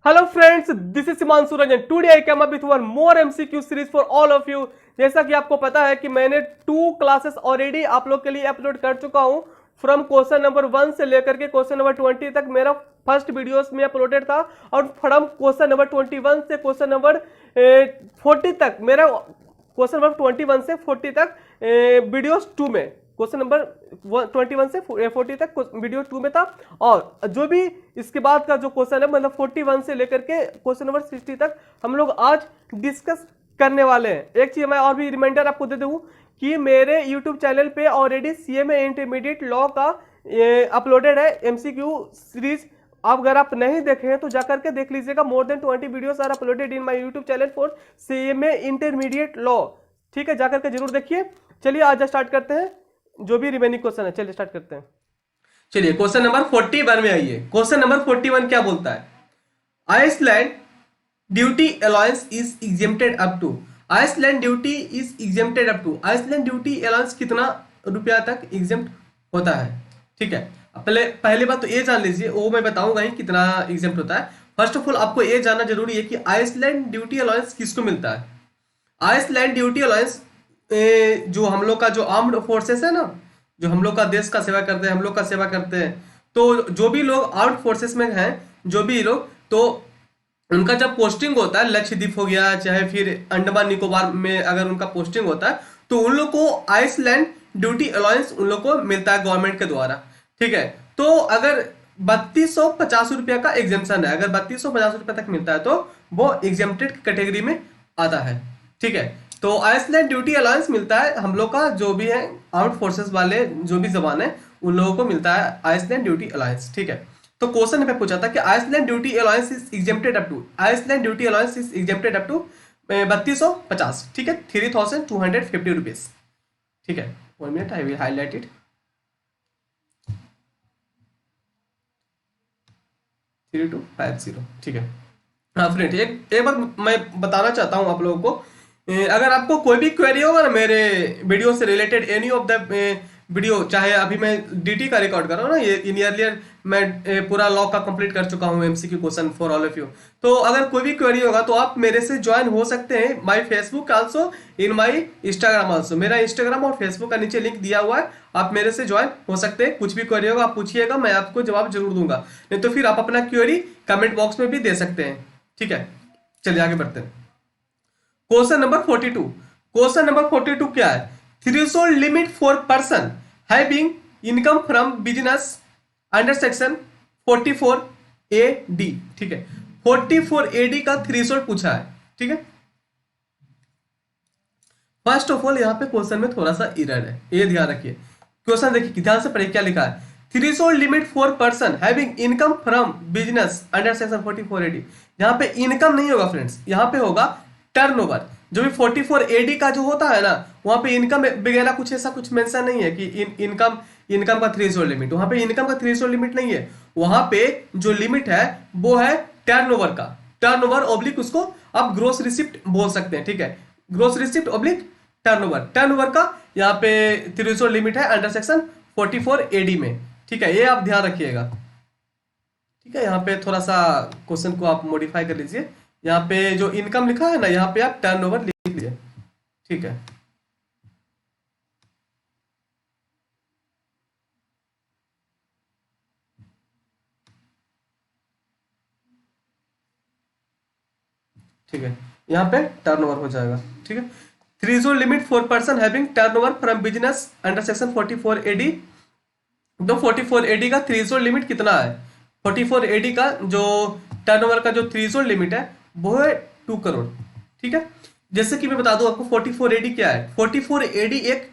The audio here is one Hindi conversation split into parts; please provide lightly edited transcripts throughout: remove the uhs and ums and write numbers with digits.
Hello friends, this is Himanshu Ranjan. Today I came up with one more MCQ series for all of you. जैसा कि आपको पता है कि मैंने 2 क्लासेस ऑलरेडी आप लोग के लिए अपलोड कर चुका हूं. फ्रॉम क्वेश्चन नंबर 1 से लेकर के क्वेश्चन नंबर 20 तक मेरा फर्स्ट वीडियोस में अपलोडेड था और फ्रॉम क्वेश्चन नंबर 21 से क्वेश्चन नंबर 40 तक मेरा क्वेश्चन नंबर 21 से 40 तक वीडियोस 2 में क्वेश्चन नंबर 21 से 40 तक वीडियो 2 में था. और जो भी इसके बाद का जो क्वेश्चन है मतलब 41 से लेकर के क्वेश्चन नंबर 60 तक हम लोग आज डिस्कस करने वाले हैं. एक चीज मैं और भी रिमाइंडर आपको दे दूं कि मेरे YouTube चैनल पे ऑलरेडी CMA इंटरमीडिएट लॉ का अपलोडेड है MCQ सीरीज. अगर आप नहीं देखे हैं तो जाकर के देख लीजिएगा. More than 20 videos are uploaded in my YouTube channel for CMA intermediate law. ठीक है, जाकर के जरूर देखिए. चलिए आज स्टार्ट करते हैं जो भी रिमेनिंग क्वेश्चन है. चलिए स्टार्ट करते हैं. चलिए क्वेश्चन नंबर 41 में आइए. क्वेश्चन नंबर 41 क्या बोलता है? Island duty allowance is exempted up to. Island duty is exempted up to. Island duty allowance कितना रुपया तक एग्जेम्प्ट होता है? ठीक है, पहले बात तो ये जान लीजिए, वो मैं बताऊंगा ही कितना एग्जेम्प्ट होता है. फर्स्ट ऑफ ऑल आपको ये जानना जरूरी है कि आइसलैंड ड्यूटी अलाउंस किसको मिलता है. आइसलैंड ड्यूटी अलाउंस जो हम लोग का जो आर्म्ड फोर्सेस है ना, जो हम लोग का देश का सेवा करते हैं, हम लोग का सेवा करते हैं, तो जो भी लोग आर्म्ड फोर्सेस में हैं, जो भी लोग, तो उनका जब पोस्टिंग होता है, लक्षद्वीप हो गया चाहे फिर अंडमान निकोबार में अगर उनका पोस्टिंग होता है तो उन लोग को आइसलैंड ड्यूटी अलाउंस उन लोग को मिलता है गवर्नमेंट के द्वारा. ठीक है, तो अगर 3250 रुपया का एग्जेम्पशन है, अगर 3250 रुपया तक मिलता है तो वो एग्जेम्प्टेड कैटेगरी में आता है. ठीक है, तो आइसलैंड ड्यूटी अलाउंस मिलता है हम लोग का जो भी है आर्म्ड फोर्सेस वाले जो भी जवान है उन लोगों को मिलता है आइसलैंड ड्यूटी अलाउंस. ठीक है, तो क्वेश्चन पे पूछा था कि island duty allowance is exempted up to. Island duty allowance is exempted up to 3250. ठीक है, 3250 रुपीज. ठीक है, 1 minute I will highlight it. 3250. ठीक है. हाँ फ्रेंड, एक बार मैं बताना चाहता हूँ आप लोगों को, अगर आपको कोई भी क्वेरी होगा ना मेरे वीडियो से related, any of the video, चाहे अभी मैं DT का रिकॉर्ड कर रहा हूँ ना, ये इन ईयरलियर मैं पूरा लॉ का कंप्लीट कर चुका हूँ MCQ question for all of you. तो अगर कोई भी क्वेरी होगा तो आप मेरे से ज्वाइन हो सकते हैं my Facebook also, in my Instagram also. मेरा इंस्टाग्राम और फेसबुक का नीचे लिंक दिया हुआ है, आप मेरे से ज्वाइन हो सकते हैं. कुछ भी क्वेरी होगा आप पूछिएगा, मैं आपको जवाब जरूर दूंगा. नहीं तो फिर आप अपना क्वेरी कमेंट बॉक्स में भी दे सकते हैं. ठीक है, चलिए आगे बढ़ते हैं. Question number 42. क्वेश्चन नंबर 42 क्या है? Threshold limit for person having income from business under section 44 AD. ठीक है, 44 AD का थ्रेशोल्ड पूछा है. ठीक है, फर्स्ट ऑफ ऑल यहाँ पे क्वेश्चन में थोड़ा सा एरर है, ये ध्यान रखिए. क्वेश्चन देखिए ध्यान से पढ़िए क्या लिखा है. Threshold limit for person having income from business under section 44 AD. यहाँ पे इनकम नहीं होगा फ्रेंड्स, यहाँ पे होगा टर्नओवर. जो भी 44 AD का जो होता है ना, वहां पे इनकम वगैरह कुछ ऐसा कुछ मेंशन नहीं है कि इनकम का थ्रेशोल्ड लिमिट. वहां पे इनकम का थ्रेशोल्ड लिमिट नहीं है. वहां पे जो लिमिट है वो है टर्नओवर का. टर्नओवर ऑब्लिक उसको आप ग्रोस रिसिप्ट बोल सकते हैं. ठीक है, gross receipt oblique turnover. Turnover का यहाँ पे थ्रेशोल्ड लिमिट है अंडर सेक्शन 44 AD में. ठीक है, ये आप ध्यान रखिएगा. ठीक है, यहाँ पे थोड़ा सा क्वेश्चन को आप मॉडिफाई कर लीजिए. यहाँ पे जो इनकम लिखा है ना, यहाँ पे आप टर्नओवर लिख लीजिए. ठीक है, ठीक है, यहाँ पे टर्नओवर हो जाएगा. ठीक है, threshold limit for person having turnover from business under section 44 AD. तो 44 AD का थ्रेशोल्ड लिमिट कितना है? 44 AD का जो टर्नओवर का जो थ्रेशोल्ड लिमिट है वो है 2 करोड़. ठीक है, जैसे कि मैं बता दूं आपको 44 AD क्या है. 44 AD एक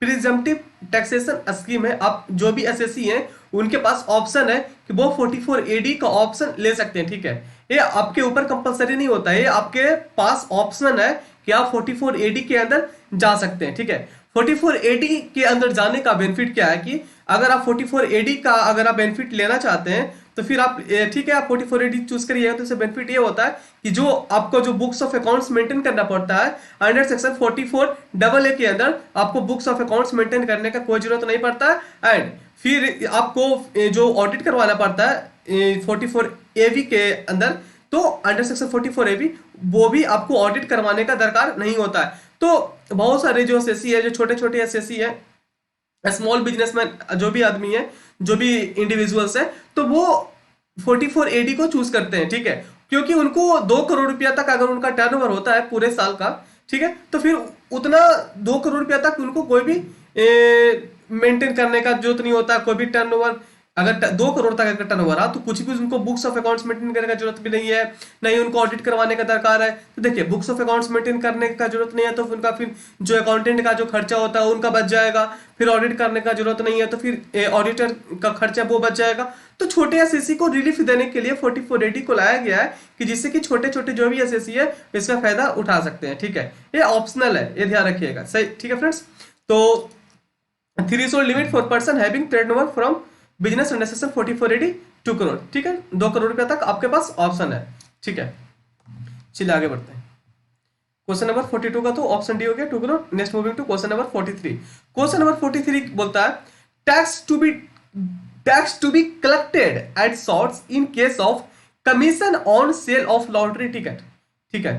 प्रिजम्पटिव टैक्सेशन स्कीम है. आप जो भी SSC हैं उनके पास ऑप्शन है कि वो 44 AD का ऑप्शन ले सकते हैं. ठीक है, ये आपके ऊपर कंपलसरी नहीं होता है, ये आपके पास ऑप्शन है कि आप 44 AD के अंदर जा सकते हैं. ठीक है, 44 AD के अंदर जाने का बेनिफिट क्या है कि अगर आप 44 AD का अगर आप बेनिफिट लेना चाहते हैं तो फिर आप ठीक है आप 44 AD चूज करिएगा. तो इससे बेनिफिट ये होता है कि जो आपको जो बुक्स ऑफ अकाउंट्स मेंटेन करना पड़ता है अंडर सेक्शन 44 AA के अंदर, आपको बुक्स ऑफ अकाउंट्स मेंटेन करने का कोई जरूरत नहीं पड़ता है. एंड फिर आपको जो ऑडिट करवाना पड़ता है 44 AV के अंदर, तो अंडर सेक्शन 44 AV वो भी आपको ऑडिट करवाने का दरकार नहीं होता है। तो बहुत सारे जो एसएससी है, जो छोटे छोटे एसएससी है, स्मॉल बिजनेसमैन, जो भी आदमी है, जो भी इंडिविजुअल्स है, तो वो 44 AD को चूज करते हैं, ठीक है, क्योंकि उनको 2 करोड़ रुपया तक अगर उनका टर्नओवर होता है पूरे साल का, ठीक है, तो फिर उतना 2 करोड़ रुपया तक उनको कोई भी मेंटेन करने का जरूरत नहीं होता। कोई भी टर्नओवर अगर 2 करोड़ तक अगर टर्नओवर आ, तो कुछ भी उनको बुक्स ऑफ अकाउंट्स मेंटेन करने का जरूरत भी नहीं है, नहीं उनको ऑडिट करवाने का दरकार है। तो देखिए, बुक्स ऑफ अकाउंट्स मेंटेन करने का जरूरत नहीं है, तो उनका फिर जो अकाउंटेंट का जो खर्चा होता है उनका बच जाएगा। फिर ऑडिट करने का जरूरत नहीं है, तो फिर ऑडिटर का खर्चा वो बच जाएगा। तो छोटे एसएससी को रिलीफ देने के लिए 44 AD को लाया गया है, कि जिससे कि छोटे छोटे जो भी एसएससी है इसका फायदा उठा सकते हैं, ठीक है। ये ऑप्शनल है, ये ध्यान रखिएगा, सही, ठीक है फ्रेंड्स। तो threshold limit for person having turnover from business under section 44 AD 2 crore, ठीक है, 2 करोड़ रुपया तक आपके पास ऑप्शन है, ठीक है। चलिए आगे बढ़ते हैं। क्वेश्चन नंबर 42 का तो ऑप्शन डी हो गया, 2 crore. Next moving to question number 43। Question number 43 बोलता है tax to be collected at source in case of commission on sale of lottery ticket, ठीक है।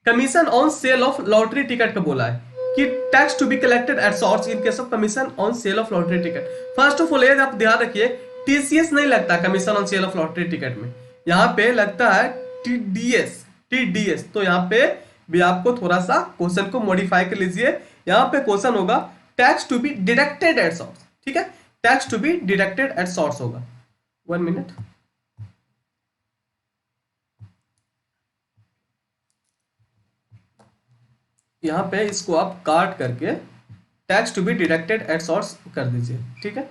Commission on sale of lottery ticket का बोला है कि tax to be collected at source in case of commission on sale of lottery ticket. First of all आप ध्यान रखिए, टीसीएस नहीं लगता commission on sale of lottery ticket में, यहाँ पे लगता है टीडीएस। तो यहाँ पे भी आपको थोड़ा सा क्वेश्चन को मॉडिफाई कर लीजिए। यहाँ पे क्वेश्चन होगा tax to be deducted at source, ठीक है, tax to be deducted at source होगा। 1 मिनट, यहां पे इसको आप काट करके tax to be deducted at source कर दीजिए, ठीक है।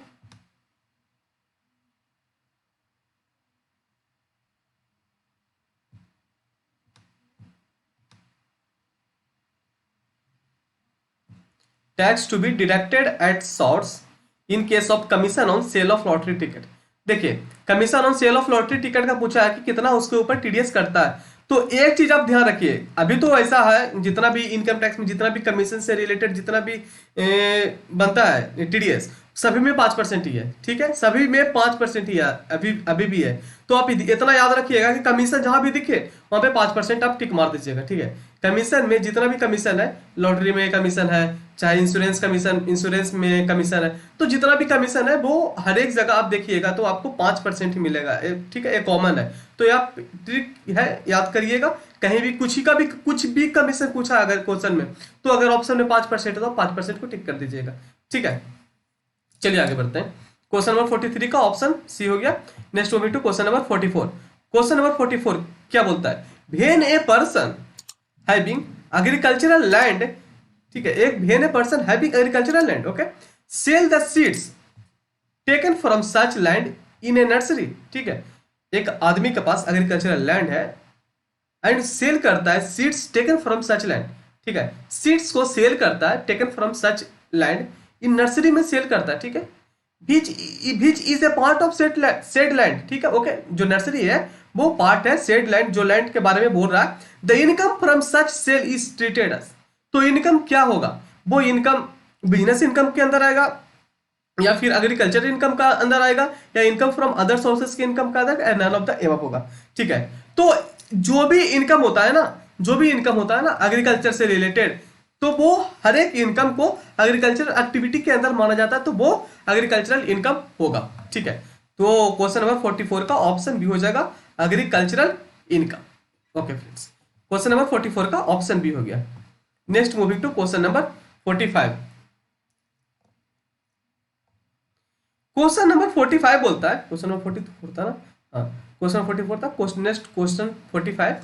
Tax to be deducted at source in case of commission on sale of lottery ticket. देखिए, commission on sale of lottery ticket का पूछा है कि कितना उसके ऊपर टीडीएस करता है। तो एक चीज आप ध्यान रखिए, अभी तो ऐसा है जितना भी इनकम टैक्स में जितना भी कमीशन से रिलेटेड जितना भी बनता है टीडीएस, सभी में 5% ही है, ठीक है, सभी में 5% ही है, अभी भी है। तो आप इतना याद रखिएगा कि कमीशन जहां भी दिखे वहां पे 5% आप टिक मार दीजिएगा, ठीक है। कमीशन में जितना भी कमीशन है, लॉटरी में कमीशन है, चाहे इंश्योरेंस कमीशन, इंश्योरेंस में कमीशन है, तो जितना भी कमीशन है वो हर एक जगह आप देखिएगा तो आपको 5% ही मिलेगा, ठीक है, ये कॉमन है। तो आप ट्रिक है, याद करिएगा, कहीं भी कुछ भी कमीशन पूछा अगर क्वेश्चन में, तो अगर ऑप्शन में 5% है तो 5% को टिक कर दीजिएगा, ठीक है। चलिए आगे बढ़ते हैं। क्वेश्चन नंबर 43 का ऑप्शन सी हो गया। Next moving to question number 44। Question number 44 क्या बोलता है, when a person having agricultural land, ठीक है, एक when a person having agricultural land, okay, sell the seeds taken from such land in a nursery, ठीक है, एक आदमी के पास एग्रीकल्चरल लैंड है एंड सेल करता है seeds taken from such land, ठीक है, सीड्स को सेल करता है taken from such land in nursery में सेल करता है, ठीक है, which is a part of said land, ठीक है, ओके, जो नर्सरी है वो पार्ट है सेड लैंड, जो लैंड के बारे में बोल रहा है। The income from such sale is treated as, तो इनकम क्या होगा, वो इनकम बिजनेस इनकम के अंदर आएगा, या फिर एग्रीकल्चर इनकम का अंदर आएगा, या इनकम फ्रॉम अदर सोर्सेस की इनकम का अंदर, नन ऑफ द एबव होगा, ठीक है। तो जो भी इनकम होता है ना एग्रीकल्चर से रिलेटेड, तो वो हर एक इनकम को एग्रीकल्चरल एक्टिविटी के अंदर माना जाता है, तो वो एग्रीकल्चरल इनकम होगा, ठीक है। तो क्वेश्चन नंबर 44 का ऑप्शन बी हो जाएगा, agricultural income. Okay friends, question number 44 का ऑप्शन बी हो गया। Next moving to question number 45। Question number 45 बोलता है, क्वेश्चन नंबर 44 था ना, हाँ, क्वेश्चन नंबर 44 था। नेक्स्ट क्वेश्चन 45,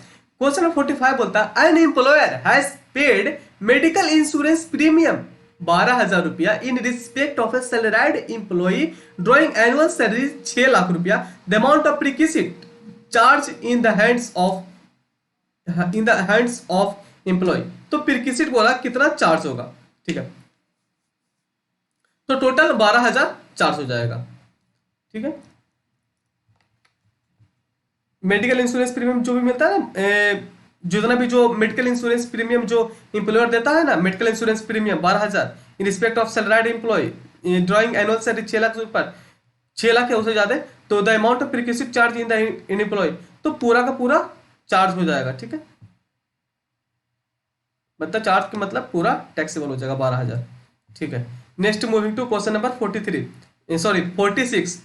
क्वेश्चन नंबर 45 बोलता है an employer has paid medical insurance premium 12,000 रुपया in respect of a salaried employee drawing annual salary 6 lakh रुपया, the amount of perquisite charge in the hands of employee. तो प्रीक्विजिट बोला कितना चार्ज होगा, ठीक है, तो टोटल 12,000 चार्ज हो जाएगा, ठीक है। मेडिकल इंश्योरेंस प्रीमियम जो भी मिलता है ना, जितना भी जो मेडिकल इंश्योरेंस प्रीमियम जो एम्प्लॉयर देता है ना, medical insurance premium 12,000 in respect of salaried employee drawing annual salary 6 lakh ऊपर, 6 लाख या उससे ज्यादा, तो the amount of perquisite charge in the in employee, तो पूरा का पूरा चार्ज हो जाएगा, ठीक है, मतलब चार्ज का मतलब पूरा टैक्सेबल हो जाएगा 12,000, ठीक है। Next moving to question number 43, sorry 46,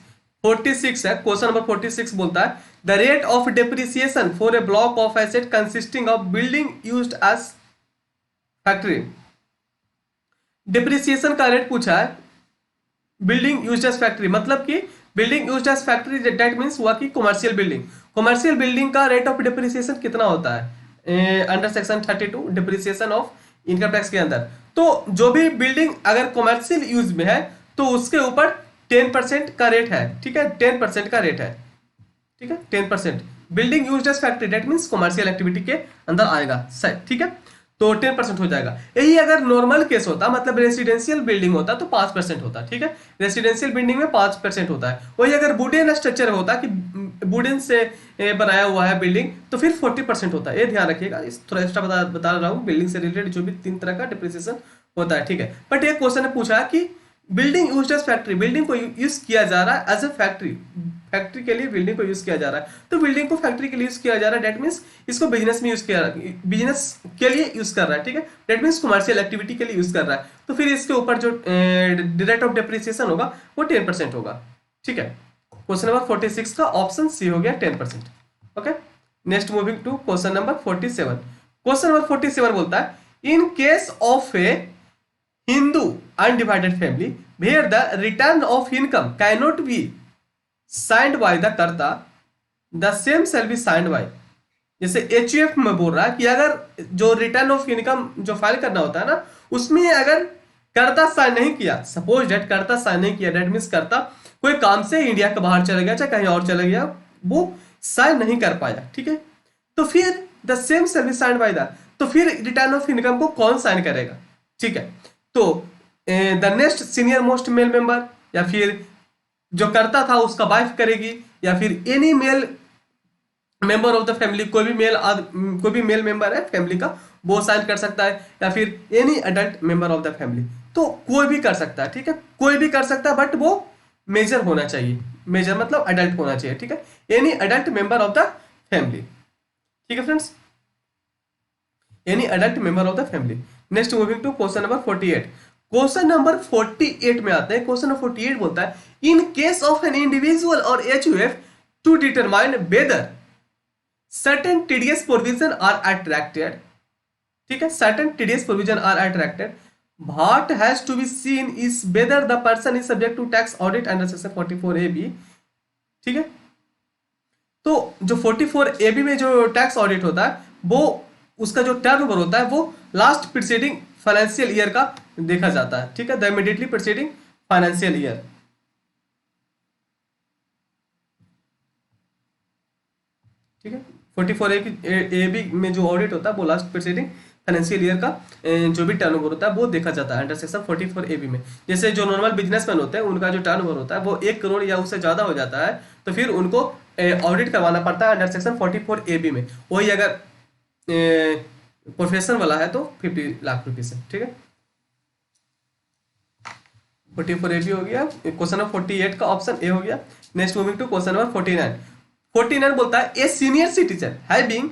46 है क्वेश्चन नंबर 46 बोलता है the rate of depreciation for a block of asset consisting of building used as factory. Depreciation का रेट पूछा है बिल्डिंग यूज्ड एज फैक्ट्री, मतलब कि building used as factory that means हुआ कि कमर्शियल बिल्डिंग, कमर्शियल बिल्डिंग का रेट ऑफ डिप्रिसिएशन कितना होता है under section 32 depreciation of income tax के अंदर। तो जो भी बिल्डिंग अगर कमर्शियल यूज में है तो उसके ऊपर 10% का रेट है, ठीक है, 10% का रेट है, ठीक है, 10%। Building used as factory that means commercial activity के अंदर आएगा, ठीक है, तो 10% हो जाएगा। यही अगर नॉर्मल केस होता मतलब रेसिडेंशियल बिल्डिंग होता तो 5% होता, ठीक है, रेसिडेंशियल बिल्डिंग में 5% होता है। वही अगर वुडन स्ट्रक्चर होता कि वुडन से बनाया हुआ है बिल्डिंग तो फिर 40% होता है, ये ध्यान रखिएगा। इस थोड़ा एक्स्ट्रा बता रहा हूँ, बिल्डिंग से रिलेटेड जो भी 3 तरह का डिप्रिसिएशन होता है, ठीक है। बट एक क्वेश्चन ने पूछा कि building used as factory, building को यूज किया जा रहा है एज ए फैक्ट्री, फैक्ट्री के लिए बिल्डिंग को यूज किया जा रहा है, तो बिल्डिंग को फैक्ट्री के लिए यूज किया जा रहा है दैट मींस इसको बिजनेस में यूज किया, बिजनेस के लिए यूज कर रहा है, ठीक है, दैट मींस कमर्शियल एक्टिविटी के लिए यूज कर रहा है, तो फिर इसके ऊपर जो रेट ऑफ डेप्रिसिएशन होगा वो 10% होगा, ठीक है। क्वेश्चन नंबर 46 का ऑप्शन सी हो गया 10%, okay. Next moving to question number 47, question number 47 बोलता है in case of a Hindu undivided family where the return of income cannot be signed by the कर्ता, the same shall be signed by, जैसे HUF में बोल रहा है कि अगर जो रिटर्न ऑफ इनकम जो फाइल करना होता है ना उसमें अगर कर्ता साइन नहीं किया, सपोज डेट कर्ता साइन नहीं किया, डेट मींस कर्ता कोई काम से इंडिया के बाहर चला गया चाहे कहीं और चला गया, वो साइन नहीं कर पाया, ठीक है, तो फिर the same shall be signed by the, तो फिर रिटर्न ऑफ इनकम को कौन साइन करेगा, ठीक है, तो the next senior most male member या फिर जो करता था उसका वाइफ करेगी या फिर any male member of the family, कोई भी मेल मेंबर है फैमिली का वो साइन कर सकता है, या फिर any adult member of the family, तो कोई भी कर सकता है, ठीक है, कोई भी कर सकता है बट वो मेजर होना चाहिए, मेजर मतलब अडल्ट होना चाहिए, ठीक है, any adult member of the family, ठीक है friends, any adult member of the family. Next moving to question number 48, question number 48 में आते हैं। क्वेश्चन नंबर 48 बोलता है in case of an individual और HUF to determine whether certain TDS provision are attracted, ठीक है, certain TDS provision are attracted, what has to be seen is whether the person is subject to tax audit under section 44AB, ठीक है, तो जो 44AB में जो टैक्स ऑडिट होता है वो उसका जो टर्न ओवर होता है वो लास्ट प्रीसीडिंग फाइनेंशियल ईयर का देखा जाता है, ठीक है, the immediately preceding financial year, ठीक है, 44AB में जो ऑडिट होता है वो लास्ट प्रीसीडिंग फाइनेंशियल ईयर का जो भी टर्नओवर होता है वो देखा जाता है अंडर सेक्शन 44AB में। जैसे जो नॉर्मल बिजनेसमैन होते हैं उनका जो टर्नओवर होता है वो 1 करोड़ या उससे ज्यादा हो जाता है तो फिर उनको ऑडिट करवाना पड़ता है अंडर सेक्शन 44AB में। वही अगर प्रोफेशनल वाला है तो 50 लाख रुपए से, ठीक है, 44AB हो गया। क्वेश्चन नंबर 48 का ऑप्शन ए हो गया। Next moving to question number 49 बोलता है a senior citizen having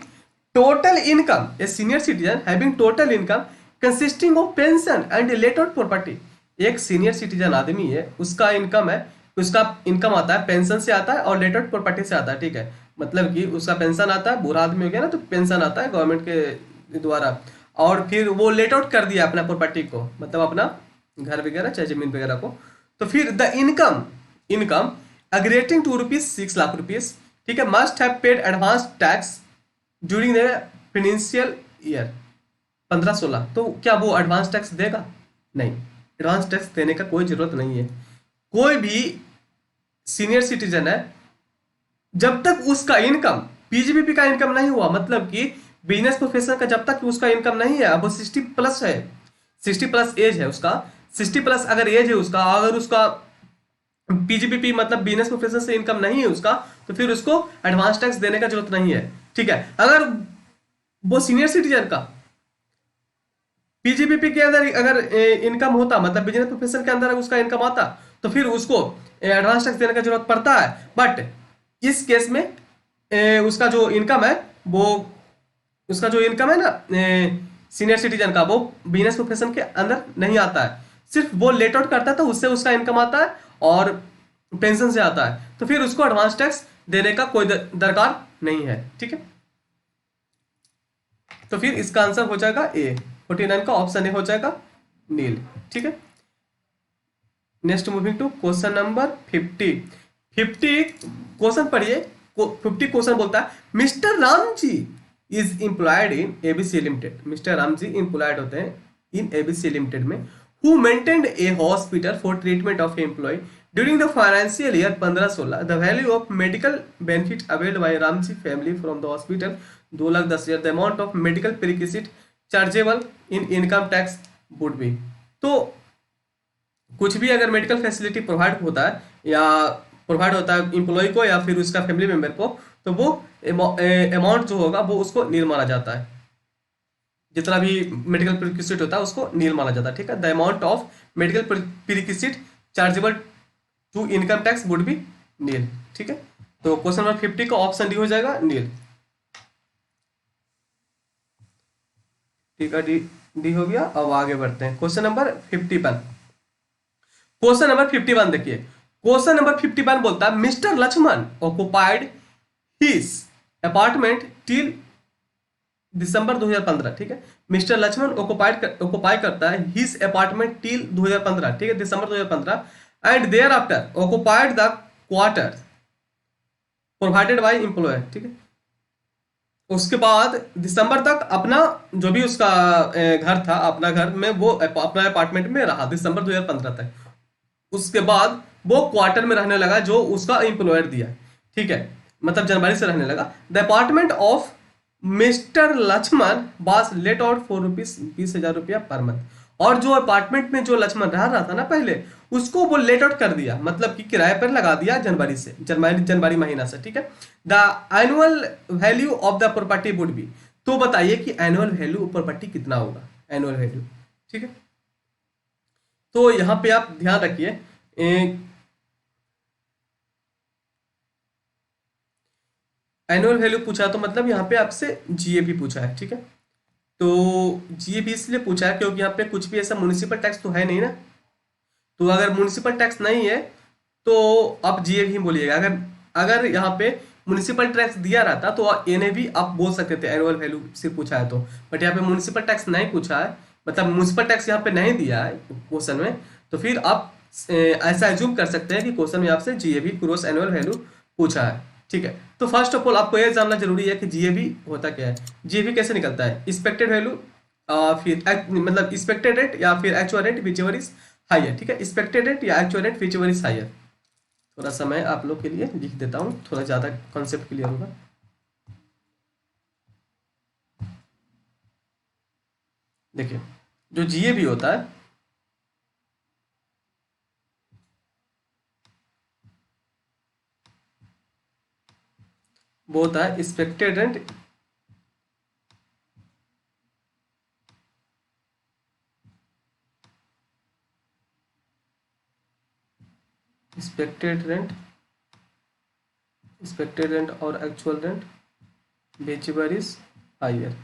total income, a senior citizen having total income consisting of pension and related property. एक सीनियर सिटीजन आदमी है, उसका इनकम है, उसका इनकम आता है पेंशन से आता है और रिलेटेड प्रॉपर्टी से आता है, ठीक है, मतलब कि उसका पेंशन आता है, बूढ़ा आदमी हो गया ना तो पेंशन आता है गवर्नमेंट के द्वारा, और फिर वो लेट आउट कर दिया अपना प्रॉपर्टी को, मतलब अपना घर वगैरह चाहे जमीन वगैरह को, तो फिर द इनकम अग्रेटिंग टू ₹6 लाख, ठीक है, must have paid advance tax during the financial year 15-16। तो क्या वो एडवांस टैक्स देगा? नहीं, एडवांस टैक्स देने का कोई जरूरत नहीं है। कोई भी सीनियर सिटीजन है जब तक उसका इनकम पीजीबीपी का इनकम नहीं हुआ, मतलब कि बिजनेस प्रोफेशन का जब तक उसका इनकम नहीं है, अब वो 60 प्लस है, 60 प्लस एज है उसका, 60 प्लस अगर एज है उसका, अगर उसका पीजीबीपी मतलब बिजनेस प्रोफेशन से इनकम नहीं है उसका, तो फिर उसको एडवांस टैक्स देने का जरूरत नहीं है, ठीक है। अगर वो सीनियर सिटीजन का पीजीबीपी के अंदर अगर इनकम होता, मतलब बिजनेस प्रोफेशन के अंदर उसका इनकम आता, तो फिर उसको एडवांस टैक्स देने का जरूरत पड़ता है, बट इस केस में उसका जो इनकम है वो, उसका जो इनकम है ना सीनियर सिटीजन का, वो बिजनेस प्रोफेशन के अंदर नहीं आता है, सिर्फ वो लेट आउट करता है तो उससे उसका इनकम आता है और पेंशन से आता है, तो फिर उसको एडवांस टैक्स देने का कोई दरकार नहीं है। ठीक है, तो फिर इसका आंसर हो जाएगा ए, 49 का ऑप्शन ए हो जाएगा नील। ठीक है, next moving to question number 50। 50 question पढ़िए। 50 क्वेश्चन बोलता है mister Ram ji is employed in ABC limited. Mister Ram ji employed होते हैं इन एबीसी लिमिटेड में। Who maintained a hospital for treatment of employee during the financial year 15-16। The value of medical benefit availed by Ramji family from the hospital 2,10,000। The amount of medical perquisite chargeable in income tax would B. तो कुछ भी अगर मेडिकल फैसिलिटी प्रोवाइड होता है या प्रोवाइड होता है एम्प्लॉय को या फिर उसका फैमिली मेंबर को, तो वो अमाउंट जो होगा वो उसको नील माना जाता है। जितना भी मेडिकल प्रीक्विजिट होता है उसको नील माना जाता है। ठीक है, the amount of medical perquisite chargeable to income tax would be nil. ठीक है, तो क्वेश्चन नंबर 50 का ऑप्शन डी हो जाएगा नील। ठीक है, डी हो गया। अब आगे बढ़ते हैं क्वेश्चन नंबर 51। क्वेश्चन नंबर 51 देखिए। क्वेश्चन नंबर 51 बोलता है mister Lakshman occupied his apartment till December 2015। ठीक है, मिस्टर लक्ष्मण ऑक्युपाई करता है हिज अपार्टमेंट टिल 2015। ठीक है, December 2015 and thereafter occupied the quarter provided by employer. ठीक है, उसके बाद दिसंबर तक अपना जो भी उसका घर था, अपना घर में वो अपना अपार्टमेंट में रहा दिसंबर 2015 तक। उसके बाद वो क्वार्टर में रहने लगा जो उसका एम्प्लॉयर दिया। ठीक है, मतलब जनवरी से रहने लगा। The apartment of mister Lakshman was let out for ₹20,000 per month. और जो अपार्टमेंट में जो लक्ष्मण रह रहा था ना पहले, उसको वो लेट आउट कर दिया, मतलब कि किराए पर लगा दिया जनवरी से, जनवरी महीना से। ठीक है, the annual value of the property would be. तो बताइए कि एनुअल वैल्यू प्रॉपर्टी कितना होगा, एनुअल वैल्यू। ठीक है, तो यहां पे आप ध्यान रखिए, एनुअल वैल्यू पूछा तो मतलब यहाँ पे आपसे जीएबी पूछा है। ठीक है, तो जीएबी इसलिए पूछा है क्योंकि यहाँ पे कुछ भी ऐसा म्युनिसिपल टैक्स तो है नहीं ना। तो अगर म्युनिसिपल टैक्स नहीं है तो आप जीएबी ही बोलिएगा। अगर अगर यहाँ पे म्युनिसिपल टैक्स दिया रहता तो एनए भी आप बोल सकते थे, एनुअल वैल्यू से पूछा है तो। बट यहाँ पे म्युनिसिपल टैक्स नहीं पूछा है, मतलब म्युनिसिपल टैक्स यहाँ पे नहीं दिया है क्वेश्चन में, तो फिर आप ऐसा एज्यूम कर सकते हैं कि क्वेश्चन में आपसे जीएबी ग्रॉस एनुअल वैल्यू पूछा है। ठीक है, तो फर्स्ट ऑफ ऑल आपको यह जानना जरूरी है कि जीएबी होता क्या है, जीएबी कैसे निकलता है। एक्सपेक्टेड वैल्यू फिर मतलब एक्सपेक्टेड रेट या फिर actual rate whichever is higher. ठीक है, एक्सपेक्टेड रेट या actual rate whichever is higher. थोड़ा सा मैं आप लोग के लिए लिख देता हूँ, थोड़ा ज़्यादा कॉन्सेप्ट क्लियर होगा। देखिए, जो जीएबी होता है वो होता है एक्सपेक्टेड रेंट एक्सपेक्टेड रेंट और actual rent whichever is higher.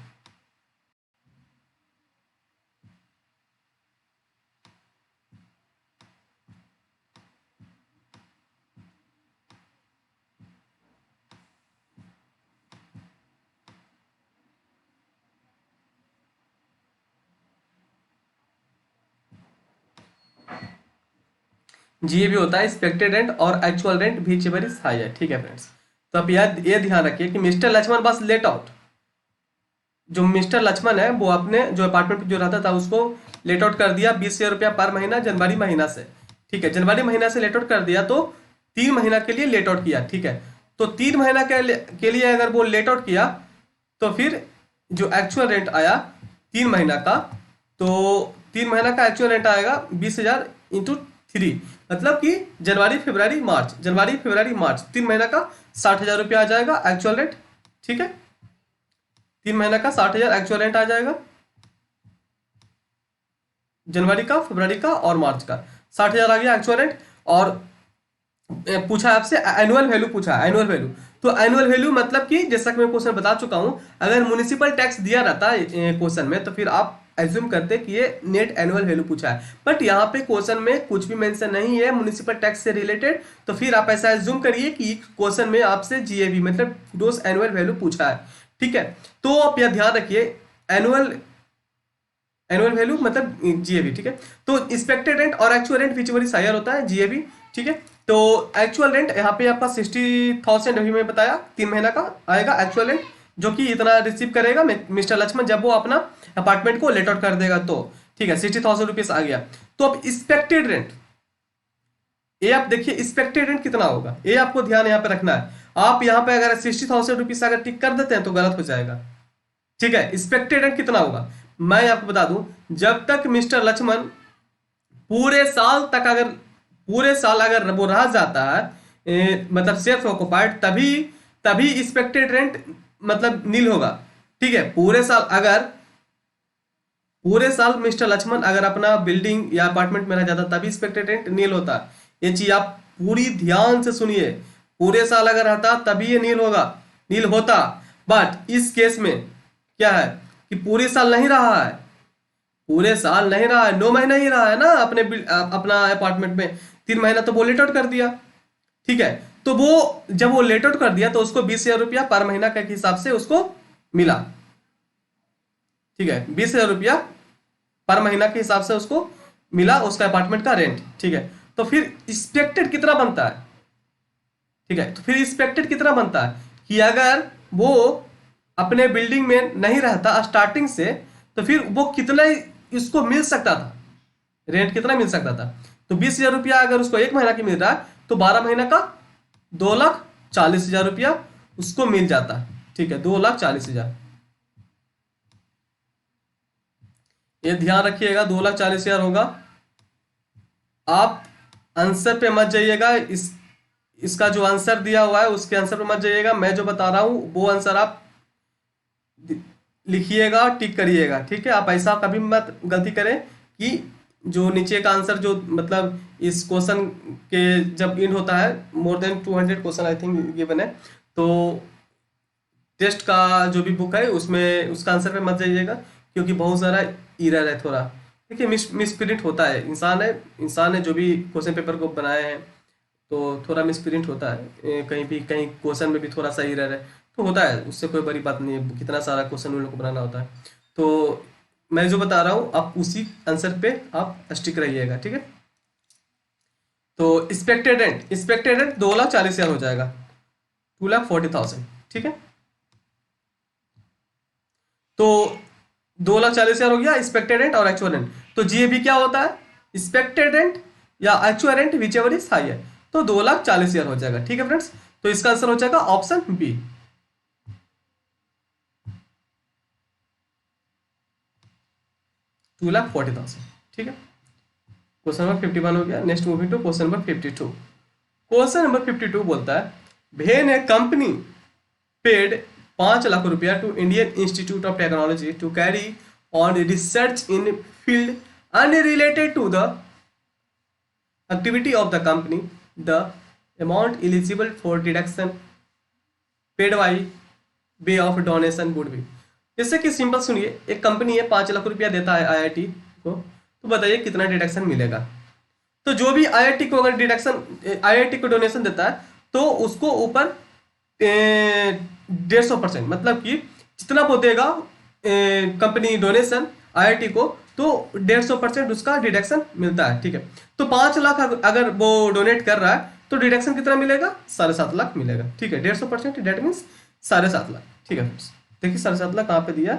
GAV होता है एक्सपेक्टेड रेंट और actual rent whichever is higher. ठीक है फ्रेंड्स, तो आप ये ध्यान रखिए कि मिस्टर लक्ष्मण बस लेट आउट, जो मिस्टर लक्ष्मण है वो अपने जो अपार्टमेंट जो रहता था उसको लेट आउट कर दिया 20,000 पर महीना जनवरी महीना से। ठीक है, जनवरी महीना से लेट आउट कर दिया तो 3 महीना के लिए लेट आउट किया। ठीक है, तो 3 महीना के लिए अगर वो लेट आउट किया तो फिर जो एक्चुअल रेंट आया 3 महीना का, तो 3 महीना का एक्चुअल रेंट आएगा 20,000 इंटू 3, मतलब कि जनवरी फरवरी मार्च 3 महीना का 60,000 रुपया आ जाएगा एक्चुअल रेट। ठीक है, 3 महीना का 60,000 एक्चुअल रेंट आ जाएगा, जनवरी का, फरवरी का और मार्च का 60,000 आ गया एक्चुअल रेंट। और पूछा आपसे एनुअल वैल्यू, पूछा एनुअल वैल्यू। तो एनुअल वैल्यू मतलब कि जैसा कि मैं क्वेश्चन बता चुका हूं, अगर म्युनिसिपल टैक्स दिया रहता क्वेश्चन में तो फिर आप एज्यूम करते कि ये नेट एनुअल वैल्यू पूछा है। बट यहाँ पे क्वेश्चन में कुछ भी मेंशन नहीं है म्युनिसिपल टैक्स से रिलेटेड, तो फिर आप ऐसा एज्यूम करिए कि क्वेश्चन में आपसे जीएवी मतलब ग्रोस एनुअल वैल्यू पूछा है। ठीक है, तो आप यह ध्यान रखिए, एनुअल एनुअल वैल्यू मतलब जीएवी। ठीक है, तो एक्सपेक्टेड रेंट और actual rent whichever higher होता है जीएवी। ठीक है, तो एक्चुअल रेंट यहाँ पे आपका 60,000 अभी मैं बताया 3 महीना का आएगा एक्चुअल रेंट, जो कि इतना रिसीव करेगा मिस्टर लक्ष्मण जब वो अपना अपार्टमेंट को लेट आउट कर देगा तो। ठीक है, 60,000 रुपीज आ गया। तो अब एक्सपेक्टेड रेंट, ये आप देखिए एक्सपेक्टेड रेंट कितना होगा, ये आपको ध्यान यहाँ पे रखना है। आप यहाँ पे अगर 60,000 रुपीज अगर टिक कर देते हैं तो गलत हो जाएगा। ठीक है, एक्सपेक्टेड रेंट कितना होगा मैं आपको बता दूं, जब तक मिस्टर लक्ष्मण पूरे साल अगर वो रह जाता है मतलब सेल्फ ऑक्युपाइड, तभी तभी एक्सपेक्टेड रेंट मतलब नील होगा। ठीक है, पूरे साल मिस्टर लक्ष्मण अगर अपना बिल्डिंग या अपार्टमेंट में रह जाता तभी एक्सपेक्टेड रेंट नील होता। ये चीज आप पूरी ध्यान से सुनिए, पूरे साल अगर रहता तभी ये नील होता। बट इस केस में क्या है कि पूरे साल नहीं रहा है, पूरे साल नहीं रहा है, 9 महीना ही रहा है ना अपना अपार्टमेंट में, 3 महीना तो वो लेट आउट कर दिया। ठीक है, तो वो जब वो लेट आउट कर दिया तो उसको 20,000 रुपया पर महीना के हिसाब से उसको मिला। ठीक है, 20,000 रुपया पर महीना के हिसाब से उसको मिला उसका अपार्टमेंट का रेंट। ठीक है, तो फिर एक्सपेक्टेड कितना बनता है? ठीक है, तो फिर एक्सपेक्टेड कितना बनता है कि अगर वो अपने बिल्डिंग में नहीं रहता स्टार्टिंग से, तो फिर वो कितना इसको मिल सकता था, रेंट कितना मिल सकता था? तो 20,000 रुपया अगर उसको 1 महीना की मिल रहा है तो 12 महीना का 2,40,000 रुपया उसको मिल जाता। ठीक है, 2,40,000, ये ध्यान रखिएगा 2,40,000 होगा। आप आंसर पे मत जाइएगा, इसका जो आंसर दिया हुआ है उसके आंसर पे मत जाइएगा, मैं जो बता रहा हूं वो आंसर आप लिखिएगा, टिक करिएगा। ठीक है, आप ऐसा कभी मत गलती करें कि जो नीचे का आंसर जो मतलब इस क्वेश्चन के जब इन होता है more than 200 question I think given है, तो टेस्ट का जो भी बुक है उसमें उसका आंसर पे मत जाइएगा, क्योंकि बहुत सारा एरर है थोड़ा। देखिए मिसप्रिंट होता है, इंसान ने जो भी क्वेश्चन पेपर को बनाए हैं तो थोड़ा मिसप्रिंट होता है, कहीं क्वेश्चन में भी थोड़ा सा एरर है तो होता है, उससे कोई बड़ी बात नहीं है, कितना सारा क्वेश्चन उन लोग को बनाना होता है। तो मैं जो बता रहा हूँ आप उसी आंसर पे आप स्टिक रहिएगा। ठीक है, तो एक्सपेक्टेड रेंट 2,40,000 हो जाएगा, 2,40,000। ठीक है, तो 2,40,000 हो गया एक्सपेक्टेड रेंट और एक्चुअल रेंट। तो जीएबी क्या होता है? एक्सपेक्टेड रेंट या actual rent whichever is higher, तो 2,40,000 हो जाएगा। ठीक है फ्रेंड्स, तो इसका आंसर हो जाएगा ऑप्शन बी, 2,40,000। ठीक है, क्वेश्चन नंबर 51 हो गया। Next moving to question number 52। Question number 52 बोलता है when a company paid 5 lakh रुपया to Indian Institute of Technology to carry on research in field unrelated to the activity of the company, the amount eligible for deduction paid by way of donation would be. जैसे कि सिंपल सुनिए, एक कंपनी है 5 लाख रुपया देता है आईआईटी को, तो बताइए कितना डिडक्शन मिलेगा। तो जो भी आईआईटी को अगर आईआईटी को डोनेशन देता है तो उसको ऊपर 150% मतलब कि जितना वो देगा कंपनी डोनेशन आईआईटी को, तो 150% उसका डिडक्शन मिलता है। ठीक है, तो 5 लाख अगर वो डोनेट कर रहा है तो डिडक्शन कितना मिलेगा? 7.5 लाख मिलेगा। ठीक है, 150% डेट मीन्स 7.5 लाख। ठीक है, देखिए 7.5 लाख कहाँ पे दिया?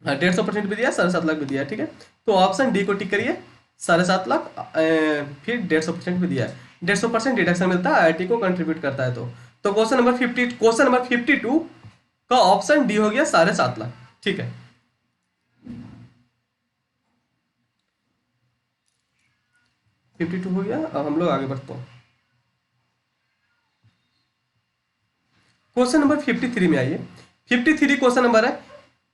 हाँ, 150% भी दिया, 7.5 लाख भी दिया। ठीक है, तो ऑप्शन डी को टिक करिए, 7.5 लाख फिर 150% भी दिया है, 150% डिडक्शन मिलता है आईआईटी को कंट्रीब्यूट करता है। तो क्वेश्चन नंबर 52 का ऑप्शन डी हो गया 7.5 लाख। ठीक है, फिफ्टी टू हो गया। अब हम लोग आगे बढ़ते हैं, क्वेश्चन नंबर 53 में आइए। 53 क्वेश्चन नंबर है,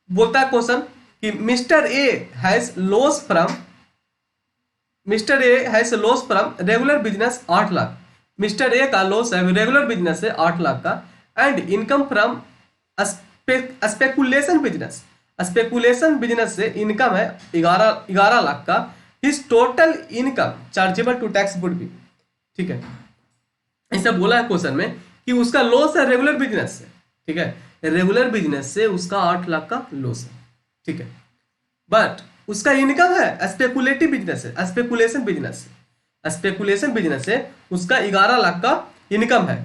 बोलता है क्वेश्चन कि mister A has loss from regular business 8 lakh, mister A का लॉस है रेगुलर बिजनेस से 8 लाख का, and income from speculation business, speculation business से इनकम है 11 लाख का। His total income chargeable to tax would be, ठीक है, ऐसा बोला है क्वेश्चन में कि उसका लॉस है रेगुलर बिजनेस से, ठीक है, रेगुलर बिजनेस से उसका 8 लाख का लॉस है, ठीक है, बट उसका इनकम है स्पेकुलेटिव बिजनेस है, स्पेकुलेशन बिजनेस से, स्पेकुलेशन बिजनेस से उसका 11 लाख का इनकम है,